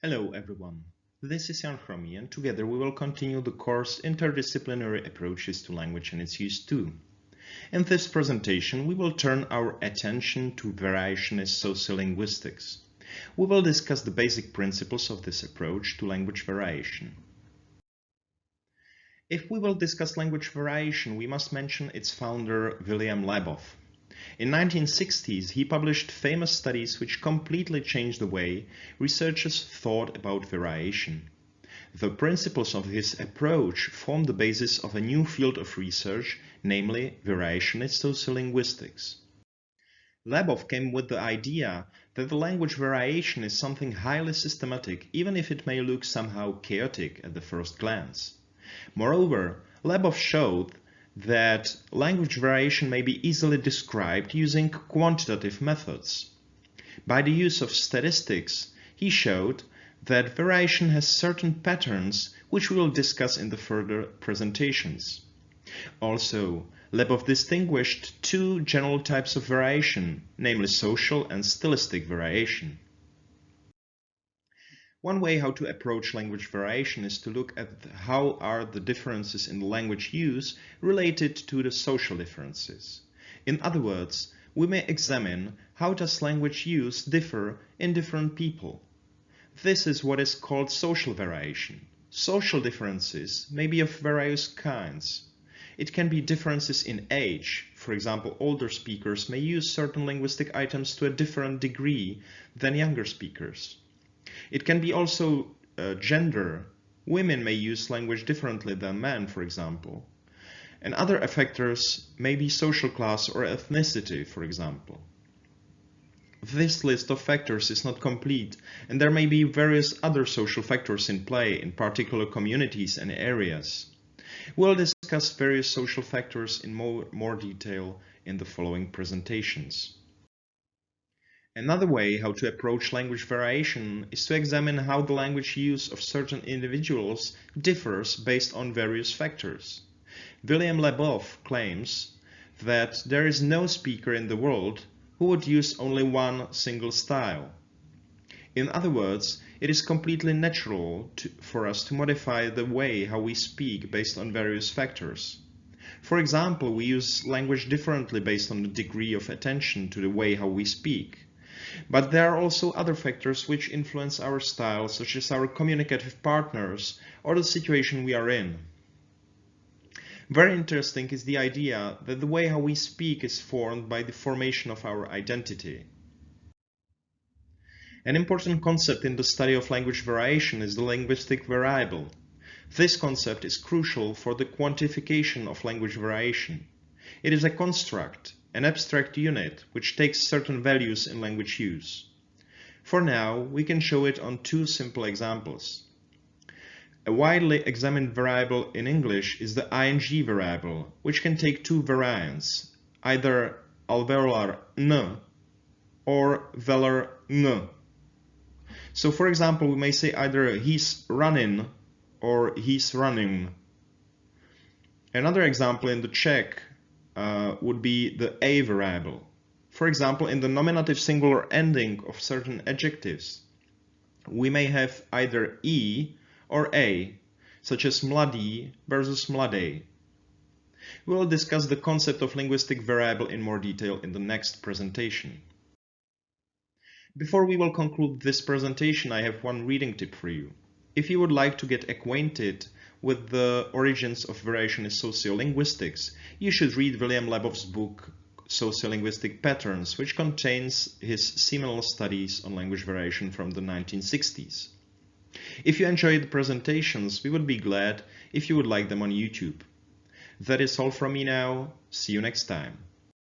Hello everyone, this is Chromý and together we will continue the course Interdisciplinary Approaches to Language and its Use too. In this presentation we will turn our attention to variationist sociolinguistics. We will discuss the basic principles of this approach to language variation. If we will discuss language variation, we must mention its founder William LABOV. In the 1960s, he published famous studies which completely changed the way researchers thought about variation. The principles of his approach formed the basis of a new field of research, namely variationist sociolinguistics. LABOV came with the idea that the language variation is something highly systematic, even if it may look somehow chaotic at the first glance. Moreover, LABOV showed that language variation may be easily described using quantitative methods. By the use of statistics, he showed that variation has certain patterns which we will discuss in the further presentations. Also, LABOV distinguished two general types of variation, namely social and stylistic variation. One way how to approach language variation is to look at how are the differences in the language use related to the social differences. In other words, we may examine how does language use differ in different people. This is what is called social variation. Social differences may be of various kinds. It can be differences in age. For example, older speakers may use certain linguistic items to a different degree than younger speakers. It can be also gender. Women may use language differently than men, for example. And other factors may be social class or ethnicity, for example. This list of factors is not complete, and there may be various other social factors in play in particular communities and areas. We'll discuss various social factors in more detail in the following presentations. Another way how to approach language variation is to examine how the language use of certain individuals differs based on various factors. William LABOV claims that there is no speaker in the world who would use only one single style. In other words, it is completely natural for us to modify the way how we speak based on various factors. For example, we use language differently based on the degree of attention to the way how we speak. But there are also other factors which influence our style, such as our communicative partners or the situation we are in. Very interesting is the idea that the way how we speak is formed by the formation of our identity. An important concept in the study of language variation is the linguistic variable. This concept is crucial for the quantification of language variation. It is a construct, an abstract unit, which takes certain values in language use. For now, we can show it on two simple examples. A widely examined variable in English is the ing variable, which can take two variants, either alveolar n or velar n. So for example, we may say either he's running or he's running. Another example in the Czech would be the a variable. For example, in the nominative singular ending of certain adjectives, we may have either e or a, such as mladý versus mladej. We will discuss the concept of linguistic variable in more detail in the next presentation. Before we will conclude this presentation, I have one reading tip for you. If you would like to get acquainted with the origins of variationist sociolinguistics, you should read William LABOV's book Sociolinguistic Patterns, which contains his seminal studies on language variation from the 1960s. If you enjoyed the presentations, we would be glad if you would like them on YouTube. That is all from me now. See you next time.